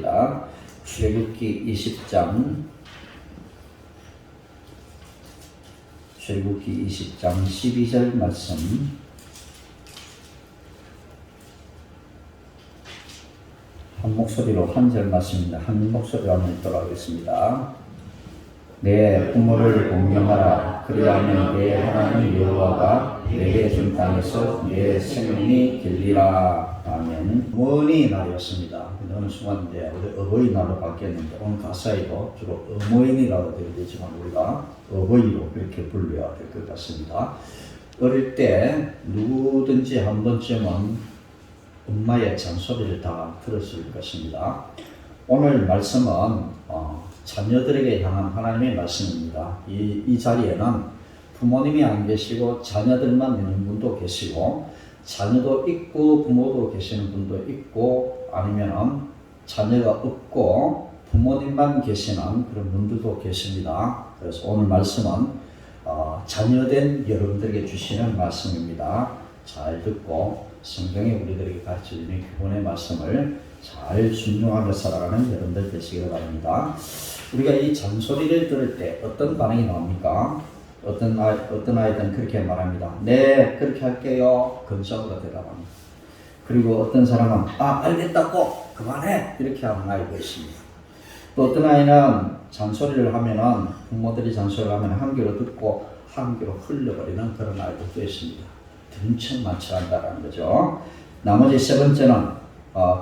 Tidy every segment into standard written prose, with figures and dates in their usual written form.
하겠습니다. 출애굽기 20장 12절 말씀. 한 목소리로 한 절 말씀입니다. 한 목소리로 한번 읽도록 하겠습니다. 내 부모를 공경하라. 그리하면 내 하나님 여호와가 내게 준 땅에서 내 생명이 길리라. 아멘. 어머니 날이었습니다. 어느 순간 이제 어버이날로 바뀌었는데 오늘 가사에도 주로 어머니라고 되어 되지만 우리가 어버이로 그렇게 불러야 될 것 같습니다. 어릴 때 누구든지 한 번쯤은 엄마의 잔소리를 다 들었을 것입니다. 오늘 말씀은 자녀들에게 향한 하나님의 말씀입니다. 이 자리에는 부모님이 안 계시고 자녀들만 있는 분도 계시고 자녀도 있고 부모도 계시는 분도 있고 아니면 자녀가 없고 부모님만 계시는 그런 분들도 계십니다. 그래서 오늘 말씀은 자녀된 여러분들에게 주시는 말씀입니다. 잘 듣고 성경이 우리들에게 가르쳐주는 기본의 말씀을 잘 순종하며 살아가는 여러분들 되시기를 바랍니다. 우리가 이 잔소리를 들을 때 어떤 반응이 나옵니까? 어떤 아이들은 그렇게 말합니다. 네, 그렇게 할게요. 근성으로 대답합니다. 그리고 어떤 사람은 알겠다고 그만해 이렇게 하는 아이가 있습니다. 또 어떤 아이는 잔소리를 하면은 부모들이 잔소리를 하면 한 귀로 듣고 한 귀로 흘려버리는 그런 아이들도 있습니다. 등천만천한다라는 거죠. 나머지 세 번째는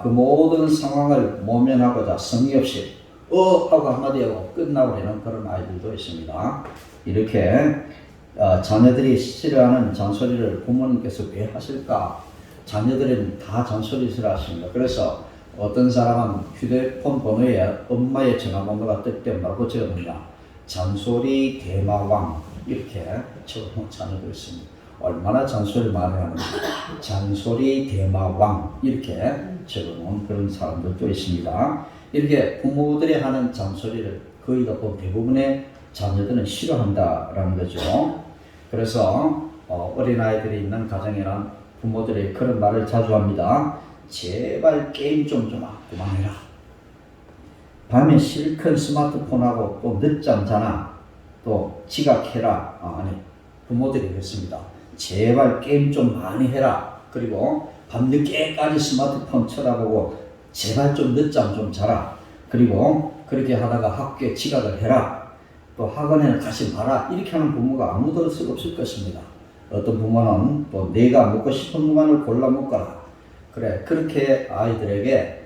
그 모든 상황을 모면하고자 성의 없이 하고 한마디 하고 끝나버리는 그런 아이들도 있습니다. 이렇게 자녀들이 싫어하는 잔소리를 부모님께서 왜 하실까? 자녀들은 다 잔소리 싫어하십니다. 그래서 어떤 사람은 휴대폰 번호에 엄마의 전화번호가 뜰 때 뭐라고 적었느냐? 잔소리 대마왕 이렇게 적어놓은 자녀도 있습니다. 얼마나 잔소리를 많이 하는지 잔소리 대마왕 이렇게 적어놓은 그런 사람들도 있습니다. 이렇게 부모들이 하는 잔소리를 거의 대부분의 자녀들은 싫어한다라는 거죠. 그래서 어린아이들이 있는 가정에는 부모들이 그런 말을 자주 합니다. 제발 게임 좀 그만해라. 밤에 실컷 스마트폰하고 또 늦잠 자나 또 지각해라. 부모들이 그랬습니다. 제발 게임 좀 많이 해라. 그리고 밤늦게까지 스마트폰 쳐다보고 제발 좀 늦잠 좀 자라. 그리고 그렇게 하다가 학교에 지각을 해라. 또 학원에는 가지 마라. 이렇게 하는 부모가 아무도 없을 것입니다. 어떤 부모는 또 내가 먹고 싶은 것만을 골라 먹거라. 그래 그렇게 아이들에게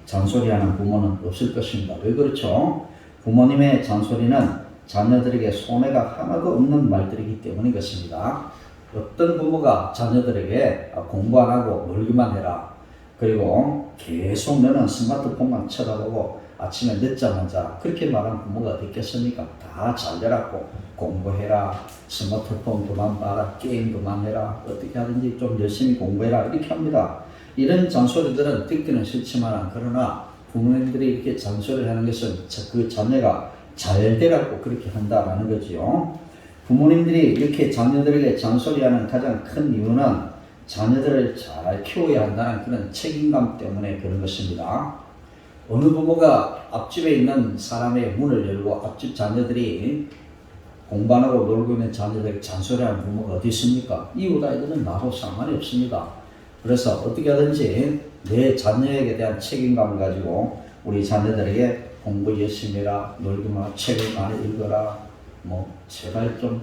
잔소리하는 부모는 없을 것입니다. 왜 그렇죠? 부모님의 잔소리는 자녀들에게 손해가 하나도 없는 말들이기 때문인 것입니다. 어떤 부모가 자녀들에게 공부 안 하고 놀기만 해라. 그리고 계속 너는 스마트폰만 쳐다보고 아침에 늦잠만 자라. 그렇게 말하는 부모가 어디 있겠습니까? 다 잘되라고 공부해라. 스마트폰 그만 봐라. 게임 그만해라. 어떻게 하든지 좀 열심히 공부해라. 이렇게 합니다. 이런 잔소리들은 듣기는 싫지만 그러나 부모님들이 이렇게 잔소리를 하는 것은 그 자녀가 잘 되라고 그렇게 한다라는 거지요. 부모님들이 이렇게 자녀들에게 잔소리하는 가장 큰 이유는 자녀들을 잘 키워야 한다는 그런 책임감 때문에 그런 것입니다. 어느 부모가 앞집에 있는 사람의 문을 열고 앞집 자녀들이 공부 안 하고 놀고 있는 자녀들에게 잔소리하는 부모가 어디 있습니까? 이웃 아이들은 나도 상관이 없습니다. 그래서 어떻게 하든지 내 자녀에게 대한 책임감을 가지고 우리 자녀들에게 공부 열심히 해라, 놀기만 책을 많이 읽어라, 제발 좀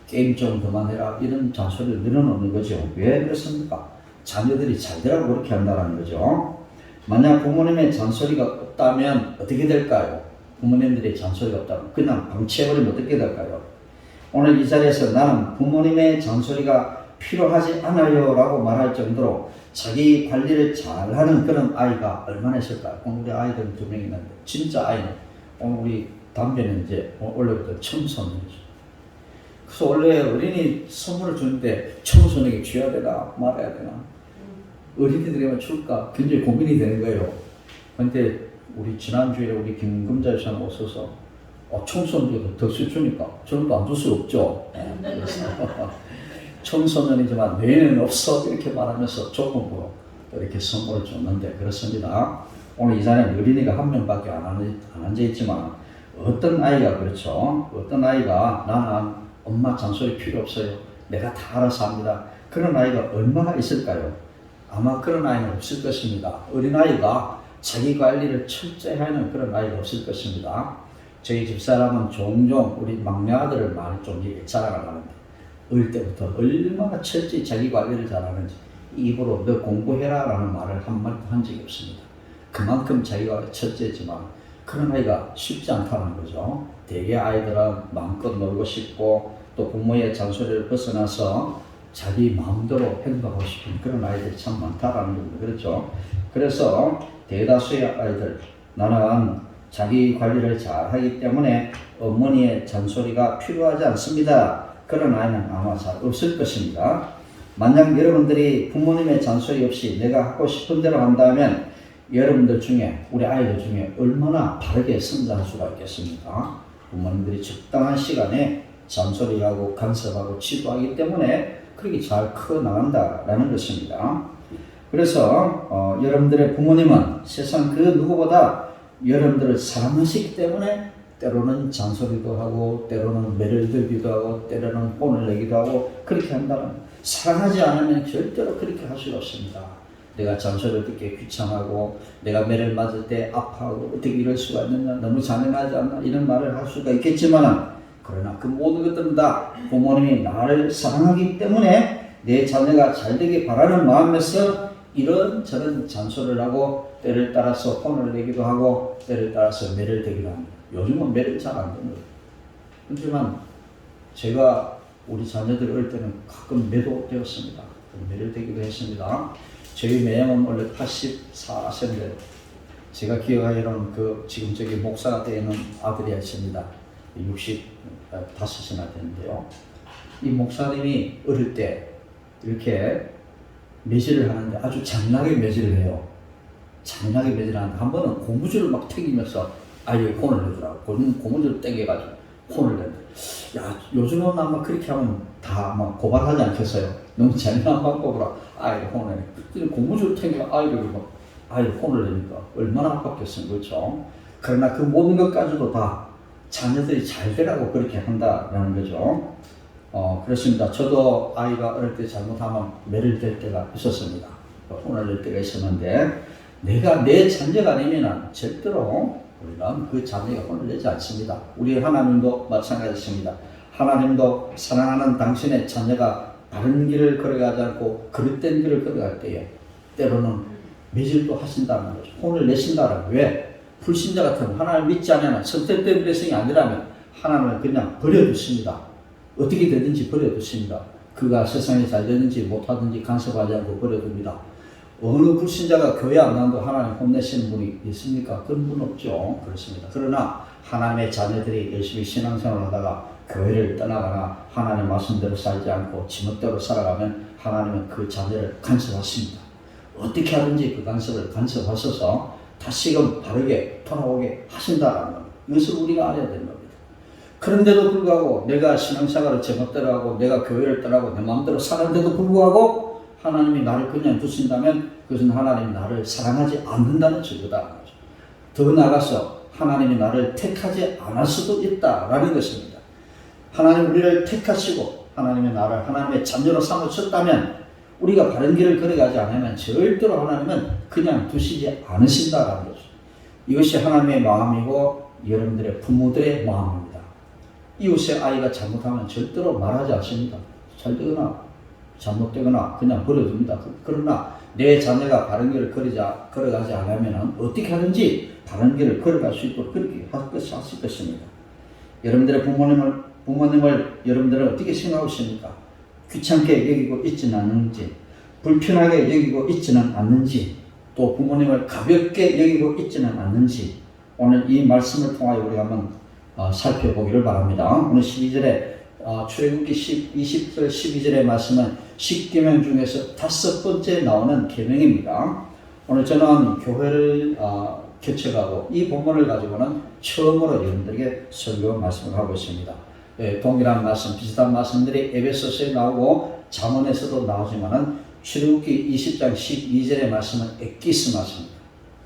게임 좀 그만해라 이런 잔소리를 늘어놓는 거죠. 왜 그렇습니까? 자녀들이 잘 되라고 그렇게 한다는 거죠. 만약 부모님의 잔소리가 없다면 어떻게 될까요? 부모님들의 잔소리가 없다면 그냥 방치해버리면 어떻게 될까요? 오늘 이 자리에서 나는 부모님의 잔소리가 필요하지 않아요 라고 말할 정도로 자기 관리를 잘하는 그런 아이가 얼마나 있을까요? 오늘 우리 아이들 2명 있는데 진짜 아이는 오늘 우리 담배는 이제 원래부터 청소년이죠. 그래서 원래 어린이 선물을 주는데 청소년에게 줘야 되나 말아야 되나 어린이들에게만 줄까 굉장히 고민이 되는 거예요. 그런데 우리 지난주에 우리 김금자 여사님 오셔서 청소년에게 덕수 주니까 저는 또 안 줄 수 없죠. 청소년이지만 뇌는 없어 이렇게 말하면서 조금으로 이렇게 선물을 줬는데 그렇습니다. 오늘 이 자리에 어린이가 한 명밖에 안 앉아있지만 어떤 아이가 그렇죠. 어떤 아이가 나는 엄마 잔소리 필요 없어요. 내가 다 알아서 합니다. 그런 아이가 얼마나 있을까요? 아마 그런 아이는 없을 것입니다. 어린아이가 자기 관리를 철저히 하는 그런 아이가 없을 것입니다. 저희 집사람은 종종 우리 막내 아들을 많이 좀 자랑을 하는데 어릴 때부터 얼마나 철저히 자기 관리를 잘하는지 입으로 너 공부해라 라는 말을 한마디도 한 적이 없습니다. 그만큼 자기가 철저했지만 그런 아이가 쉽지 않다는 거죠. 대개 아이들은 마음껏 놀고 싶고 또 부모의 잔소리를 벗어나서 자기 마음대로 행동하고 싶은 그런 아이들이 참 많다라는 겁니다. 그렇죠? 그래서 대다수의 아이들, 나는 자기 관리를 잘 하기 때문에 어머니의 잔소리가 필요하지 않습니다. 그런 아이는 아마 잘 없을 것입니다. 만약 여러분들이 부모님의 잔소리 없이 내가 하고 싶은 대로 한다면 여러분들 중에, 우리 아이들 중에 얼마나 바르게 성장할 수가 있겠습니까? 부모님들이 적당한 시간에 잔소리하고 간섭하고 지도하기 때문에 그렇게 잘 커나간다라는 것입니다. 그래서 여러분들의 부모님은 세상 그 누구보다 여러분들을 사랑하시기 때문에 때로는 잔소리도 하고 때로는 매를 들기도 하고 때로는 혼을 내기도 하고 그렇게 한다는, 사랑하지 않으면 절대로 그렇게 할 수가 없습니다. 내가 잔소리를 듣기 귀찮아하고 내가 매를 맞을 때 아파하고 어떻게 이럴 수가 있느냐, 너무 잔인하지 않나, 이런 말을 할 수가 있겠지만, 그러나 그 모든 것들은 다 부모님이 나를 사랑하기 때문에 내 자녀가 잘 되길 바라는 마음에서 이런저런 잔소리를 하고 때를 따라서 혼을 내기도 하고 때를 따라서 매를 대기도 합니다. 요즘은 매를 잘 안 됩니다. 하지만 제가 우리 자녀들 어릴 때는 가끔 매도 되었습니다. 매를 대기도 했습니다. 저희 매형은 원래 84세인데 제가 기억하기로는 지금 저기 목사가 되는 아들이 있습니다. 65이나 되는데요. 이 목사님이 어릴 때 이렇게 매질을 하는데 아주 잔인하게 매질을 해요. 잔인하게 매질을 하는데 한 번은 고무줄을 막 튀기면서 아이에게 혼을 내더라고. 고무줄을 땡겨가지고 혼을 내는데, 야, 요즘은 아마 그렇게 하면 다 아마 고발하지 않겠어요? 너무 잔인한 방법으로 아이를 혼을 내니까. 고무줄을 땡겨 아이를 혼을 내니까 얼마나 아팠겠어요. 그렇죠? 그러나 그 모든 것까지도 다 자녀들이 잘 되라고 그렇게 한다라는 거죠. 그렇습니다. 저도 아이가 어릴 때 잘못하면 매를 댈 때가 있었습니다. 혼을 낼 때가 있었는데, 내가 내 자녀가 아니면 절대로 우리는 그 자녀가 혼을 내지 않습니다. 우리 하나님도 마찬가지입니다. 하나님도 사랑하는 당신의 자녀가 바른 길을 걸어가지 않고 그릇된 길을 걸어갈 때에 때로는 매질도 하신다는 거죠. 혼을 내신다는. 왜? 불신자 같으면, 하나님을 믿지 않으면, 선택된 백성이 아니라면 하나님을 그냥 버려두십니다. 어떻게 되든지 버려두십니다. 그가 세상에 잘 되든지 못하든지 간섭하지 않고 버려둡니다. 어느 불신자가 교회 안 나와도 하나님 혼내시는 분이 있습니까? 그런 분 없죠. 그렇습니다. 그러나 하나님의 자녀들이 열심히 신앙생활을 하다가 교회를 떠나거나 하나님의 말씀대로 살지 않고 지멋대로 살아가면 하나님은 그 자녀를 간섭하십니다. 어떻게 하든지 그 간섭하셔서 다시금 바르게 돌아오게 하신다라는 겁니다. 이것을 우리가 알아야 되는 겁니다. 그런데도 불구하고 내가 신앙생활을 제멋대로 하고 내가 교회를 떠나고 내 마음대로 사는데도 불구하고 하나님이 나를 그냥 두신다면 그것은 하나님이 나를 사랑하지 않는다는 증거다. 더 나아가서 하나님이 나를 택하지 않을 수도 있다라는 것입니다. 하나님 우리를 택하시고 하나님의 나를 하나님의 자녀로 삼으셨다면 우리가 바른 길을 걸어가지 않으면 절대로 하나님은 그냥 두시지 않으신다라는 거죠. 이것이 하나님의 마음이고 여러분들의 부모들의 마음입니다. 이웃의 아이가 잘못하면 절대로 말하지 않습니다. 잘 되거나 잘못되거나 그냥 버려둡니다. 그러나 내 자녀가 바른 길을 걸어가지 않으면 어떻게 하든지 바른 길을 걸어갈 수 있도록 그렇게 하실 것입니다. 여러분들의 부모님을 여러분들은 어떻게 생각하고 있습니까? 귀찮게 여기고 있지는 않는지, 불편하게 여기고 있지는 않는지, 또 부모님을 가볍게 여기고 있지는 않는지, 오늘 이 말씀을 통하여 우리가 한번 살펴보기를 바랍니다. 오늘 12절에 출애굽기 20절 12절의 말씀은 10계명 중에서 5번째 나오는 계명입니다. 오늘 저는 교회를 개척하고 이 본문을 가지고는 처음으로 여러분들에게 설교 말씀을 하고 있습니다. 동일한 말씀, 비슷한 말씀들이 에베소서에 나오고 잠언에서도 나오지만은 출애굽기 20장 12절의 말씀은 엑기스 말씀입니다.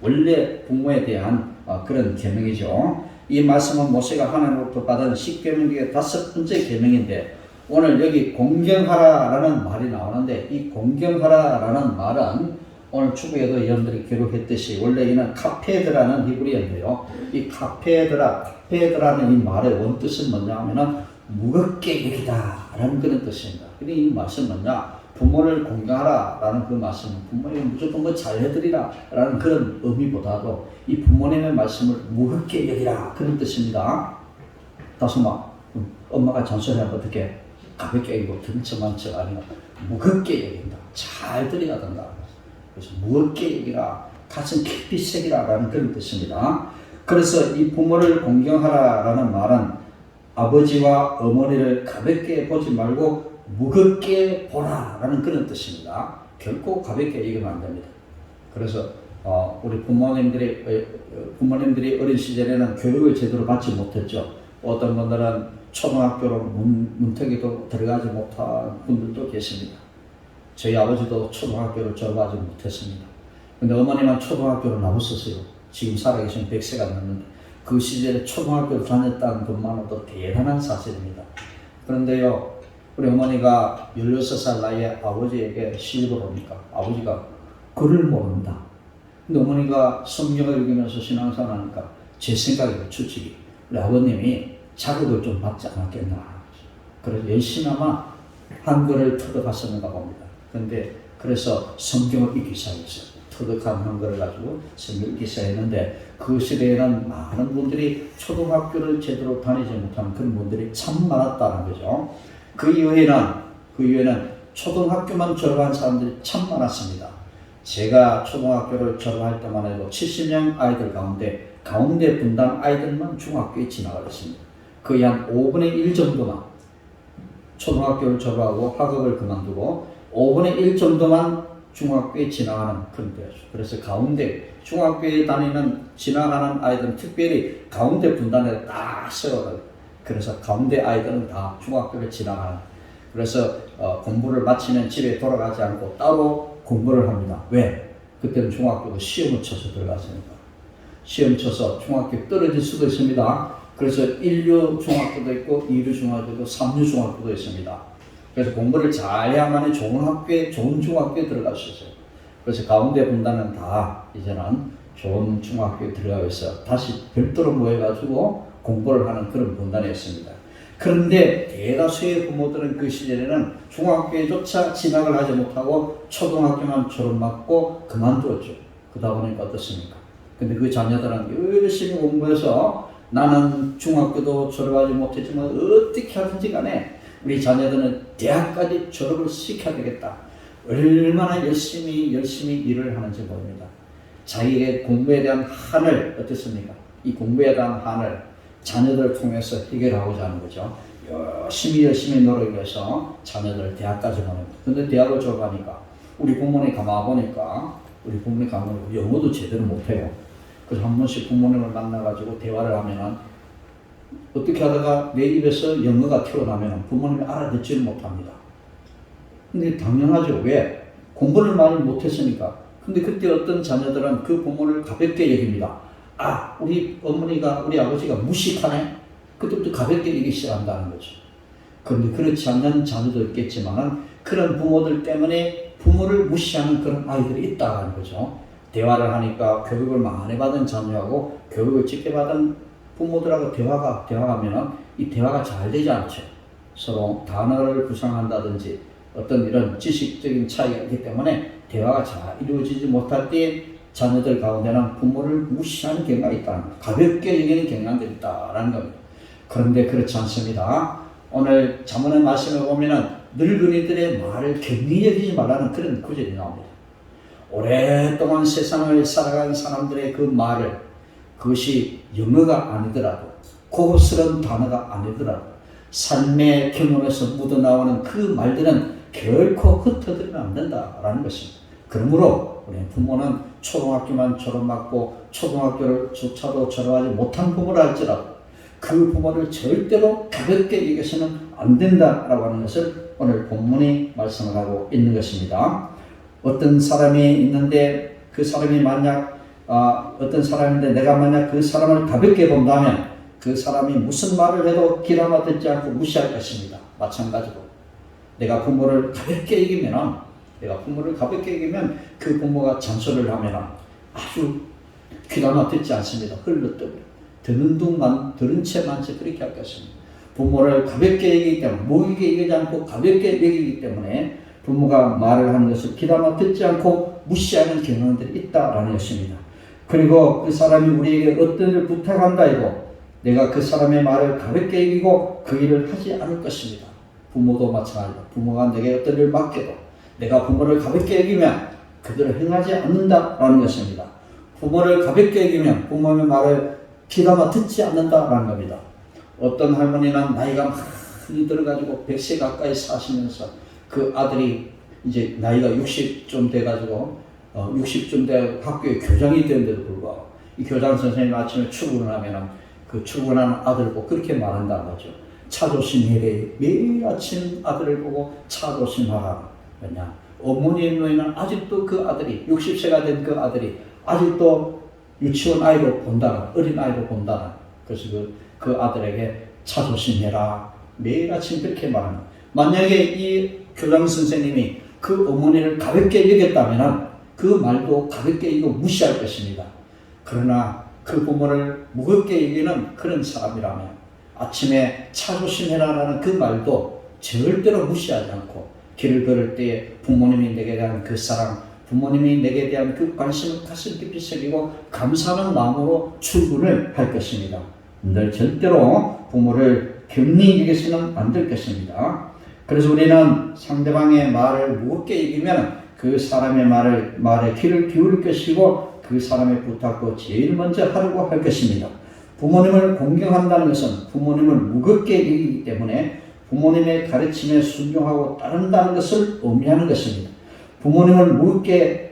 원래 부모에 대한 그런 계명이죠. 이 말씀은 모세가 하나님으로부터 받은 10계명 중에 5번째 계명인데 오늘 여기 공경하라라는 말이 나오는데 이 공경하라라는 말은 오늘 축구에도 여러분들이 기록했듯이 원래 이는 카페드라는 히브리어인데요. 이 카페드라는 이 말의 원뜻은 뭐냐 하면은 무겁게 여기다 라는 그런 뜻입니다. 근데 이 말씀은 뭐냐? 부모를 공경하라라는 그 말씀은 부모님 무조건 뭐 잘해드리라 라는 그런 의미보다도 이 부모님의 말씀을 무겁게 여기라 그런 뜻입니다. 다시 엄마가 잔소리하면 어떻게 가볍게 여기고 등쳐만 쳐 아니면 무겁게 여긴다. 잘 들여야 된다. 그래서 무겁게 여기라 가슴 깊이 새기라 라는 그런 뜻입니다. 그래서 이 부모를 공경하라라는 말은 아버지와 어머니를 가볍게 보지 말고 무겁게 보라라는 그런 뜻입니다. 결코 가볍게 여기면 안 됩니다. 그래서 우리 부모님들이 어린 시절에는 교육을 제대로 받지 못했죠. 어떤 분들은 초등학교로 문턱에도 들어가지 못한 분들도 계십니다. 저희 아버지도 초등학교를 졸업하지 못했습니다. 근데 어머니만 초등학교를 나왔었어요. 지금 살아계신 100세가 넘는데 그 시절에 초등학교를 다녔다는 것만으로도 대단한 사실입니다. 그런데요, 우리 어머니가 16살 나이에 아버지에게 시집을 오니까 아버지가 글을 모른다. 근데 어머니가 성경을 읽으면서 신앙생활 하니까 제 생각에도 솔직히 우리 아버님이 자극을 좀 받지 않았겠나. 그래서 열심히나마 한글을 터득하셨는가 봅니다. 그런데 그래서 성경을 읽기 시작했어요. 터득한 한글을 가지고 성경을 읽기 시작했는데 그 시대에는 많은 분들이 초등학교를 제대로 다니지 못하는 그런 분들이 참 많았다는 거죠. 그 이후에는 초등학교만 졸업한 사람들이 참 많았습니다. 제가 초등학교를 졸업할 때만 해도 70명 아이들 가운데 분당 아이들만 중학교에 진학했습니다. 거의 한 5분의 1 정도만 초등학교를 졸업하고 학업을 그만두고 5분의 1 정도만 중학교에 진학하는 그런 때였죠. 그래서 가운데 중학교에 진학하는 아이들은 특별히 가운데 분단에 딱 세워요. 그래서 가운데 아이들은 다 중학교를 진학하는. 그래서 공부를 마치면 집에 돌아가지 않고 따로 공부를 합니다. 왜? 그때는 중학교도 시험을 쳐서 들어갔으니까. 시험 쳐서 중학교 떨어질 수도 있습니다. 그래서 1류 중학교도 있고 2류 중학교도 3류 중학교도 있습니다. 그래서 공부를 잘 해야만 좋은 학교에, 좋은 중학교에 들어갈 수 있어요. 그래서 가운데 분단은 다 이제는 좋은 중학교에 들어가고 있어 다시 별도로 모여가지고 공부를 하는 그런 분단이었습니다. 그런데 대다수의 부모들은 그 시절에는 중학교에조차 진학을 하지 못하고 초등학교만 졸업받고 그만두었죠. 그러다 보니까 어떻습니까? 근데 그 자녀들은 열심히 공부해서 나는 중학교도 졸업하지 못했지만 어떻게 하든지 간에 우리 자녀들은 대학까지 졸업을 시켜야 되겠다. 얼마나 열심히 일을 하는지 모릅니다. 자기의 공부에 대한 한을 어떻습니까? 이 공부에 대한 한을 자녀들을 통해서 해결하고자 하는 거죠. 열심히 노력해서 자녀들을 대학까지 보냅니다. 근데 대학을 졸업하니까 우리 부모님 가만보니까 영어도 제대로 못해요. 그래서 한 번씩 부모님을 만나가지고 대화를 하면은 어떻게 하다가 내 입에서 영어가 튀어나오면 부모님이 알아듣지를 못합니다. 근데 당연하죠. 왜? 공부를 많이 못했으니까. 근데 그때 어떤 자녀들은 그 부모를 가볍게 여깁니다. 우리 어머니가, 우리 아버지가 무식하네? 그때부터 가볍게 여기기 시작한다는 거죠. 그런데 그렇지 않는 자녀도 있겠지만 그런 부모들 때문에 부모를 무시하는 그런 아이들이 있다는 거죠. 대화를 하니까 교육을 많이 받은 자녀하고 교육을 적게 받은 부모들하고 대화하면 이 대화가 잘 되지 않죠. 서로 단어를 구상한다든지 어떤 이런 지식적인 차이가 있기 때문에 대화가 잘 이루어지지 못할 때 자녀들 가운데는 부모를 무시하는 경우가 있다는 거예요. 가볍게 여기는 경향들이 있다라는 겁니다. 그런데 그렇지 않습니다. 오늘 잠언의 말씀을 보면은 늙은이들의 말을 경히 여기지 말라는 그런 구절이 나옵니다. 오랫동안 세상을 살아간 사람들의 그 말을 그것이 영어가 아니더라도 고급스러운 단어가 아니더라도 삶의 경험에서 묻어나오는 그 말들은 결코 흩어뜨리면 안 된다라는 것입니다. 그러므로 우리 부모는 초등학교만 졸업받고 초등학교를 조차도 졸업하지 못한 부모라 할지라도 그 부모를 절대로 가볍게 여겨서는 안 된다라고 하는 것을 오늘 본문이 말씀을 하고 있는 것입니다. 어떤 사람이 있는데 그 사람이 만약 어떤 사람인데 내가 만약 그 사람을 가볍게 본다면 그 사람이 무슨 말을 해도 귀담아 듣지 않고 무시할 것입니다. 마찬가지로 내가 부모를 가볍게 여기면 그 부모가 잔소리를 하면 아주 귀담아 듣지 않습니다. 흘러뜨고요. 들은 채만치 그렇게 할 것입니다. 부모를 가볍게 여기기 때문에 무겁게 여기지 않고 가볍게 여기기 때문에 부모가 말을 하는 것을 귀담아 듣지 않고 무시하는 경향들이 있다라는 것입니다. 그리고 그 사람이 우리에게 어떤 일을 부탁한다 이고 내가 그 사람의 말을 가볍게 여기고 그 일을 하지 않을 것입니다. 부모도 마찬가지다. 부모가 내게 어떤 일을 맡겨도 내가 부모를 가볍게 여기면 그들을 행하지 않는다라는 것입니다. 부모를 가볍게 여기면 부모의 말을 귀담아 듣지 않는다라는 겁니다. 어떤 할머니는 나이가 많이 들어가지고 100세 가까이 사시면서 그 아들이 이제 나이가 60좀 돼가지고 60쯤 돼 학교에 교장이 되는데도 불구하고 이 교장 선생님 아침에 출근을 하면은 그 출근하는 아들 보고 그렇게 말한다는 거죠. 차 조심해래. 매일 아침 아들을 보고 차 조심하라. 왜냐? 어머니의 눈에는 아직도 그 아들이 60세가 된 그 아들이 아직도 유치원 아이로 본다는 어린 아이로 본다는 그래서 그 아들에게 차 조심해라. 매일 아침 그렇게 말합니다. 만약에 이 교장 선생님이 그 어머니를 가볍게 여겼다면 그 말도 가볍게 이거 무시할 것입니다. 그러나 그 부모를 무겁게 여기는 그런 사람이라면 아침에 차 조심해라라는 그 말도 절대로 무시하지 않고 길을 걸을 때 부모님이 내게 대한 그 사랑, 부모님이 내게 대한 그 관심을 가슴 깊이 새기고 감사하는 마음으로 출근을 할 것입니다. 늘 절대로 부모를 격리 여기서는 안 될 것입니다. 그래서 우리는 상대방의 말을 무겁게 여기면 그 사람의 말에 귀를 기울일 것이고 그 사람의 부탁도 제일 먼저 하려고 할 것입니다. 부모님을 공경한다는 것은 부모님을 무겁게 여기기 때문에 부모님의 가르침에 순종하고 따른다는 것을 의미하는 것입니다. 부모님을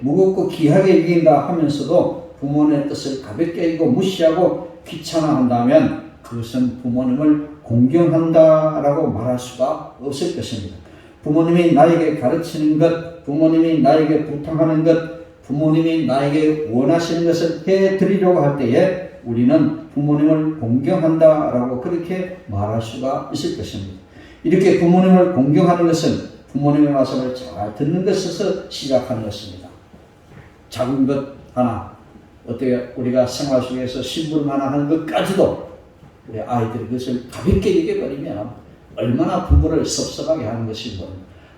무겁고 귀하게 여긴다 하면서도 부모님의 뜻을 가볍게 여기고 무시하고 귀찮아한다면 그것은 부모님을 공경한다라고 말할 수가 없을 것입니다. 부모님이 나에게 가르치는 것, 부모님이 나에게 부탁하는 것, 부모님이 나에게 원하시는 것을 해드리려고 할 때에 우리는 부모님을 공경한다라고 그렇게 말할 수가 있을 것입니다. 이렇게 부모님을 공경하는 것은 부모님의 말씀을 잘 듣는 것에서 시작하는 것입니다. 작은 것 하나, 어떻게 우리가 생활 속에서 심부름 하나 하는 것까지도 우리 아이들이 그것을 가볍게 여겨버리면 얼마나 부모를 섭섭하게 하는 것인가.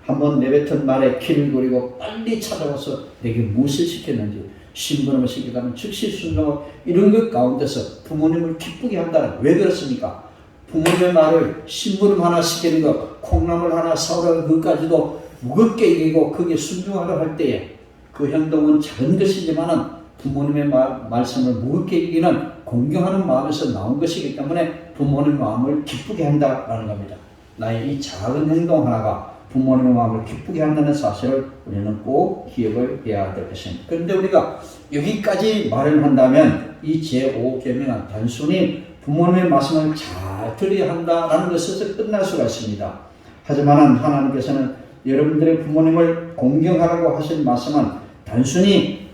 한번 내뱉은 말에 귀를 기울이고 빨리 찾아와서 내게 무엇을 시켰는지 심부름을 시키다면 즉시 순종하고 이런 것 가운데서 부모님을 기쁘게 한다는 왜 그렇습니까? 부모님의 말을 심부름 하나 시키는 것, 콩나물 하나 사오라는 것까지도 무겁게 여기고 거기에 순종하려 할 때에 그 행동은 작은 것이지만은 부모님의 말씀을 무겁게 여기는 공경하는 마음에서 나온 것이기 때문에 부모님의 마음을 기쁘게 한다라는 겁니다. 나의 이 작은 행동 하나가 부모님의 마음을 기쁘게 한다는 사실을 우리는 꼭 기억을 해야 될 것입니다. 그런데 우리가 여기까지 말을 한다면 이 제5계명은 단순히 부모님의 말씀을 잘 들어야 한다라는 것에서 끝날 수가 있습니다. 하지만 하나님께서는 여러분들의 부모님을 공경하라고 하신 말씀은 단순히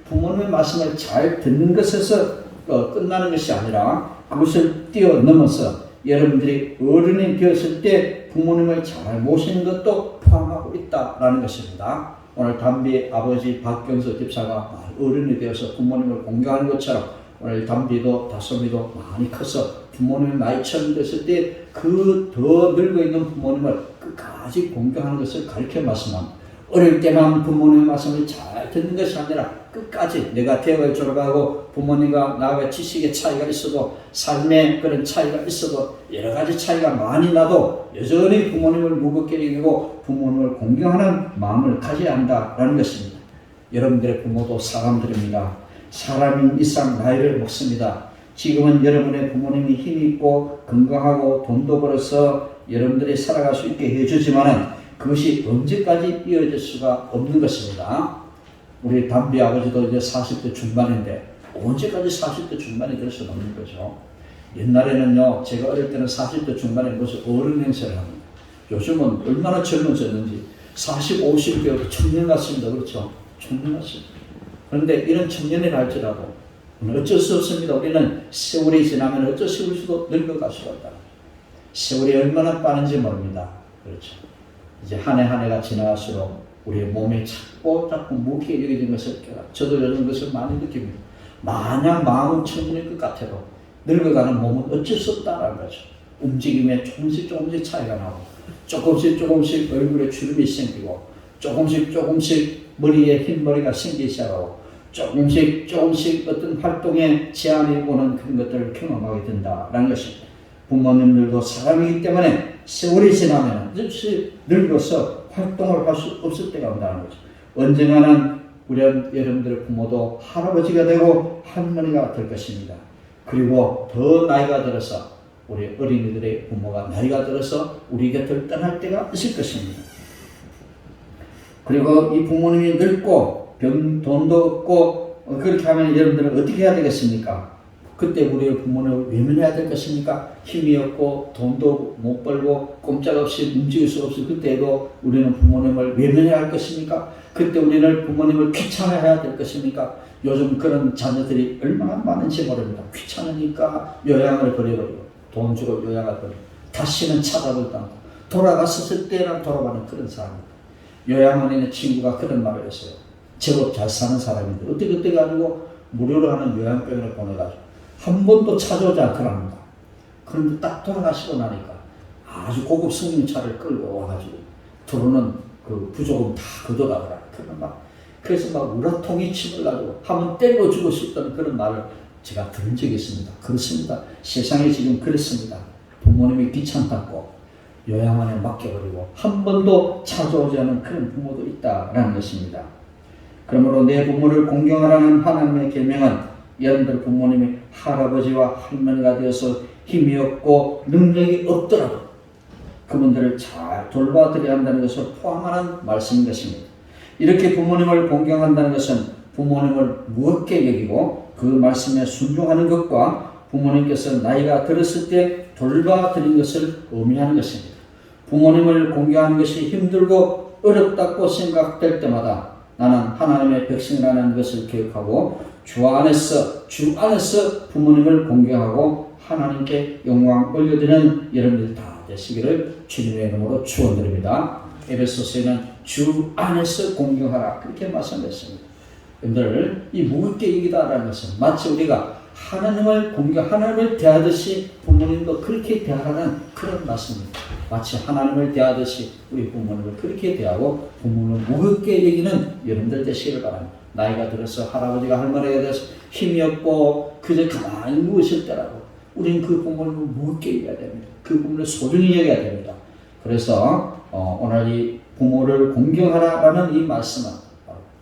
부모님의 말씀을 잘 듣는 것에서 끝나는 것이 아니라 그것을 뛰어넘어서 여러분들이 어른이 되었을 때 부모님을 잘 모시는 것도 포함하고 있다라는 것입니다. 오늘 담비 아버지 박경서 집사가 어른이 되어서 부모님을 공경하는 것처럼 오늘 담비도 다솜이도 많이 커서 부모님의 나이처럼 됐을 때 그 더 늙어 있는 부모님을 끝까지 공경하는 것을 가르쳐 말씀합니다. 어릴 때만 부모님의 말씀을 잘 듣는 것이 아니라 끝까지 내가 대학을 졸업하고 부모님과 나와 지식의 차이가 있어도 삶의 그런 차이가 있어도 여러 가지 차이가 많이 나도 여전히 부모님을 무겁게 여기고 부모님을 공경하는 마음을 가져야 한다라는 것입니다. 여러분들의 부모도 사람들입니다. 사람인 이상 나이를 먹습니다. 지금은 여러분의 부모님이 힘이 있고 건강하고 돈도 벌어서 여러분들이 살아갈 수 있게 해주지만은 그것이 언제까지 이어질 수가 없는 것입니다. 우리 담비 아버지도 이제 40대 중반인데 언제까지 40대 중반이 될 수는 없는 거죠. 옛날에는요, 제가 어릴 때는 40대 중반에 무슨 어른 행세를 합니다. 요즘은 얼마나 젊어졌는지 40, 50 되어도 청년 같습니다. 그렇죠? 청년 같습니다. 그런데 이런 청년이라 할지라도 어쩔 수 없습니다. 우리는 세월이 지나면 어쩔 수 없이도 늙어갈 수가 있다. 세월이 얼마나 빠른지 모릅니다. 그렇죠. 이제 한 해 한 해가 지나갈수록 우리의 몸에 자꾸 무게 여겨진 것을 깨달아. 저도 요즘 것을 많이 느낍니다. 마냥 마음은 청년일 것 같아도 늙어가는 몸은 어쩔 수 없다는 거죠. 움직임에 조금씩 차이가 나고 조금씩 얼굴에 주름이 생기고 조금씩 머리에 흰머리가 생기기 시작하고 조금씩 어떤 활동에 제한이 오는 그런 것들을 경험하게 된다라는 것입니다. 부모님들도 사람이기 때문에 세월이 지나면 역시 늙어서 활동을 할 수 없을 때가 온다는 거죠. 언젠가는 우리 여러분들의 부모도 할아버지가 되고 할머니가 될 것입니다. 그리고 더 나이가 들어서 우리 어린이들의 부모가 나이가 들어서 우리 곁을 떠날 때가 있을 것입니다. 그리고 이 부모님이 늙고 돈도 없고 그렇게 하면 여러분들은 어떻게 해야 되겠습니까? 그때 우리의 부모는 외면해야 될 것입니까? 힘이 없고 돈도 못 벌고 꼼짝없이 움직일 수 없을 그때에도 우리는 부모님을 외면해야 할 것입니까? 그때 우리는 부모님을 귀찮아해야 될 것입니까? 요즘 그런 자녀들이 얼마나 많은지 모릅니다. 귀찮으니까 요양을 버려버리고 돈 주고 요양을 버리고 다시는 찾아보지도 않고 돌아갔을 때랑 돌아가는 그런 사람입니다. 요양원에 있는 친구가 그런 말을 했어요. 제법 잘 사는 사람인데 어떻게 가지고 무료로 하는 요양병원을 보내가지고 한 번도 찾아오지 않더랍니다. 그런데 딱 돌아가시고 나니까 아주 고급 승용차를 끌고 와가지고 들어오는 그 부족은 다 거둬가더라. 그래서 막 우라통이 침을 나고 하면 때려 주고 싶다는 그런 말을 제가 들은 적이 있습니다. 그렇습니다. 세상이 지금 그렇습니다. 부모님이 귀찮다고 요양원에 맡겨버리고 한 번도 찾아오지 않은 그런 부모도 있다라는 것입니다. 그러므로 내 부모를 공경하라는 하나님의 계명은 여러분들 부모님이 할아버지와 할머니가 되어서 힘이 없고 능력이 없더라도 그분들을 잘 돌봐드려야 한다는 것을 포함하는 말씀인 것입니다. 이렇게 부모님을 공경한다는 것은 부모님을 무겁게 여기고 그 말씀에 순종하는 것과 부모님께서 나이가 들었을 때 돌봐드린 것을 의미하는 것입니다. 부모님을 공경하는 것이 힘들고 어렵다고 생각될 때마다 나는 하나님의 백성이라는 것을 기억하고 주 안에서 부모님을 공경하고 하나님께 영광 올려드리는 여러분들 다 되시기를 주님의 이름으로 축원드립니다. 에베소서에는 주 안에서 공경하라 그렇게 말씀했습니다. 여러분들 이 무겁게 여기다라는 것은 마치 우리가 하나님을 대하듯이 부모님도 그렇게 대하라는 그런 말씀입니다. 마치 하나님을 대하듯이 우리 부모님을 그렇게 대하고 부모님을 무겁게 여기는 여러분들 되시기를 바랍니다. 나이가 들어서 할아버지가 할머니가 돼서 힘이 없고 그저 가만히 누우실 때라고 우리는 그 부모님을 무겁게 여겨야 됩니다. 그 부모님을 소중히 여겨야 됩니다. 그래서 오늘 이 부모를 공경하라라는 이 말씀은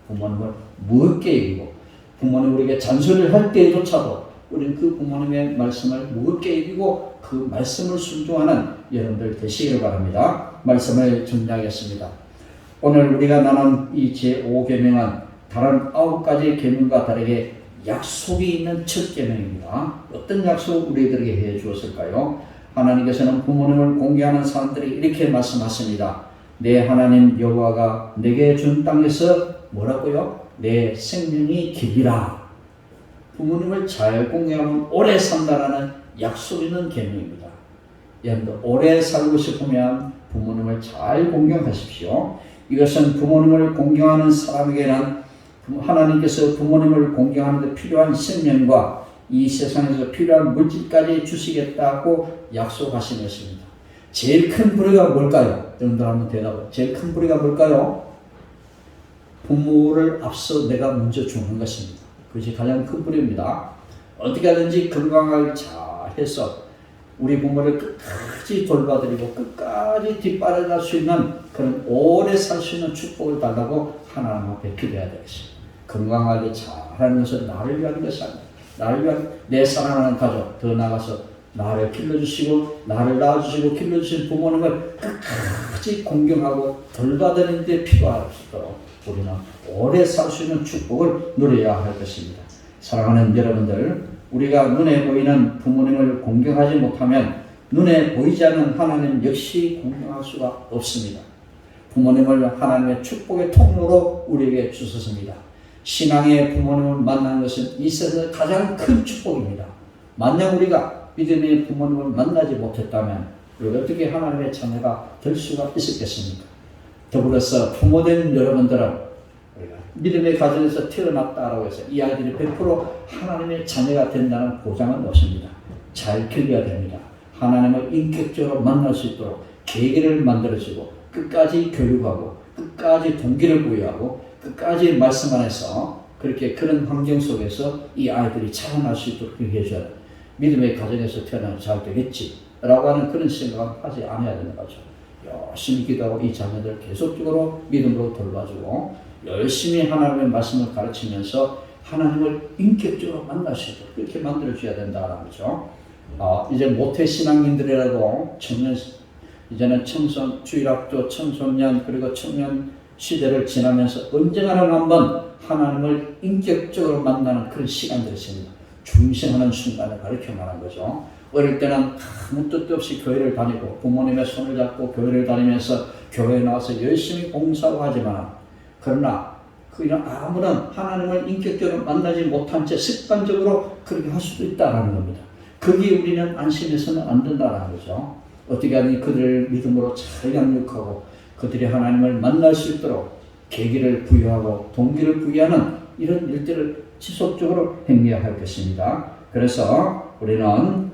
부모님을 무겁게 여기고 부모님 우리에게 잔소리를 할 때조차도 우리는 그 부모님의 말씀을 무겁게 여기고 그 말씀을 순종하는 여러분들 되시기를 바랍니다. 말씀을 정리하겠습니다. 오늘 우리가 나눈 이 제5계명은 다른 9가지 계명과 다르게 약속이 있는 첫 계명입니다. 어떤 약속 우리들에게 해 주었을까요? 하나님께서는 부모님을 공경하는 사람들이 이렇게 말씀하십니다. 내 하나님 여호와가 내게 준 땅에서 뭐라고요? 내 생명이 길이라. 부모님을 잘 공경하면 오래 산다라는 약속 있는 계명입니다. 여러분들 오래 살고 싶으면 부모님을 잘 공경하십시오. 이것은 부모님을 공경하는 사람에게는 하나님께서 부모님을 공경하는 데 필요한 생명과 이 세상에서 필요한 물질까지 주시겠다고 약속하신 것입니다. 제일 큰 불의가 뭘까요? 여러분들 한번 대답해. 제일 큰 불의가 뭘까요? 부모를 앞서 내가 먼저 죽는 것입니다. 그것이 가장 큰 불의입니다. 어떻게 하든지 건강을 잘 해서 우리 부모를 끝까지 돌봐드리고 끝까지 뒷바라질 수 있는 그런 오래 살 수 있는 축복을 달라고 하나님 앞에 기도해야 되겠습니다. 건강하게 잘하는 것은 나를 위한 것이 아닙니다. 나를 위한 내 사랑하는 가족, 더 나아가서 나를 길러주시고 나를 낳아주시고 길러주신 부모님을 끝까지 공경하고 돌봐드리는 데 필요할 수 있도록 우리는 오래 살 수 있는 축복을 누려야 할 것입니다. 사랑하는 여러분들, 우리가 눈에 보이는 부모님을 공경하지 못하면 눈에 보이지 않는 하나님 역시 공경할 수가 없습니다. 부모님을 하나님의 축복의 통로로 우리에게 주셨습니다. 신앙의 부모님을 만나는 것은 이 세상에서 가장 큰 축복입니다. 만약 우리가 믿음의 부모님을 만나지 못했다면 우리가 어떻게 하나님의 자녀가 될 수가 있었겠습니까? 더불어서 부모된 여러분들은 우리가 믿음의 가정에서 태어났다라고 해서 이 아이들이 100% 하나님의 자녀가 된다는 보장은 없습니다. 잘 길러야 됩니다. 하나님을 인격적으로 만날 수 있도록 계기를 만들어주고 끝까지 교육하고 끝까지 동기를 부여하고 끝까지 말씀 안에서 그렇게 그런 환경 속에서 이 아이들이 자라날 수 있도록 해줘야 돼요. 믿음의 가정에서 태어나면 잘 되겠지 라고 하는 그런 생각은 하지 않아야 되는 거죠. 열심히 기도하고 이 자녀들 계속적으로 믿음으로 돌봐주고 열심히 하나님의 말씀을 가르치면서 하나님을 인격적으로 만날 수 있도록 그렇게 만들어줘야 된다는 거죠. 이제 모태신앙인들이라도 이제는 청소년, 주일학교, 청소년, 그리고 청년 시대를 지나면서 언젠가는 한번 하나님을 인격적으로 만나는 그런 시간들이 있습니다. 중생하는 순간을 가르쳐 말한 거죠. 어릴 때는 아무 뜻도 없이 교회를 다니고 부모님의 손을 잡고 교회를 다니면서 교회에 나와서 열심히 봉사를 하지만 그러나 그냥 아무런 하나님을 인격적으로 만나지 못한 채 습관적으로 그렇게 할 수도 있다는 겁니다. 거기에 우리는 안심해서는 안 된다는 거죠. 어떻게 하니 그들을 믿음으로 잘 양육하고 그들이 하나님을 만날 수 있도록 계기를 부여하고 동기를 부여하는 이런 일들을 지속적으로 행해야 할 것입니다. 그래서 우리는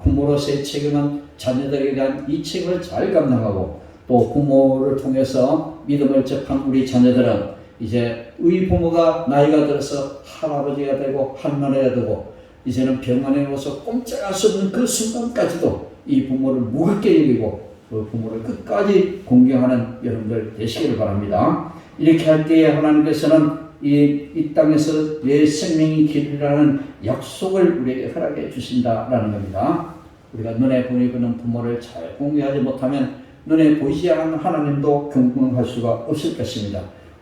부모로서의 책임은 자녀들에 대한 이 책임을 잘 감당하고 또 부모를 통해서 믿음을 접한 우리 자녀들은 이제 우리 부모가 나이가 들어서 할아버지가 되고 할머니가 되고 이제는 병원에 누워서 꼼짝할 수 없는 그 순간까지도 이 부모를 무겁게 여기고 그 부모를 끝까지 공경하는 여러분들 되시기를 바랍니다. 이렇게 할 때에 하나님께서는 이 땅에서 내 생명이 길이라는 약속을 우리에게 허락해 주신다라는 겁니다. 우리가 눈에 보이는 부모를 잘 공경하지 못하면 눈에 보이지 않는 하나님도 경공할 수가 없을 것입니다.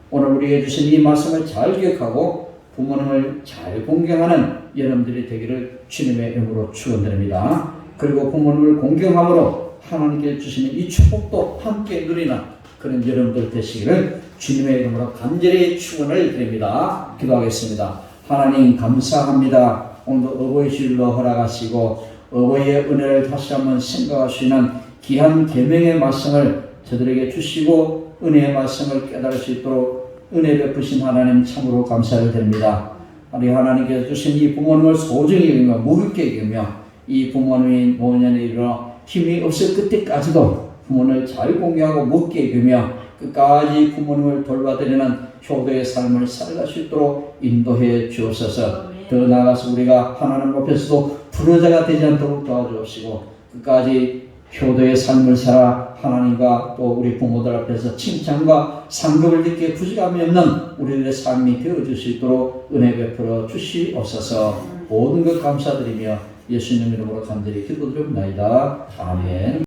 오늘 우리에게 주신 이 말씀을 잘 기억하고 부모님을 잘 공경하는 여러분들이 되기를 주님의 이름으로 축원드립니다. 그리고 부모님을 공경함으로 하나님께 주시는 이 축복도 함께 누리는 그런 여러분들 되시기를 주님의 이름으로 간절히 축원을 드립니다. 기도하겠습니다. 하나님 감사합니다. 오늘도 어버이 주일로 허락하시고 어버이의 은혜를 다시 한번 생각할 수 있는 귀한 계명의 말씀을 저들에게 주시고 은혜의 말씀을 깨달을 수 있도록 은혜 베푸신 하나님 참으로 감사를 드립니다. 우리 하나님께서 주신 이 부모님을 소중히 여기며 무겁게 여기며 이 부모님이 노년에 이르러 힘이 없을 그때까지도 부모님을 잘 공경하고 묻게 여기며 끝까지 부모님을 돌봐드리는 효도의 삶을 살아갈 수 있도록 인도해 주옵소서. 더 나아가서 우리가 하나님 앞에서도 불효자가 되지 않도록 도와주옵시고 끝까지 효도의 삶을 살아 하나님과 또 우리 부모들 앞에서 칭찬과 상급을 듣기에 부족함이 없는 우리들의 삶이 되어줄 수 있도록 은혜 베풀어 주시옵소서. 모든 것 감사드리며 예수님 이름으로 간절히 기도드립니다. 아멘.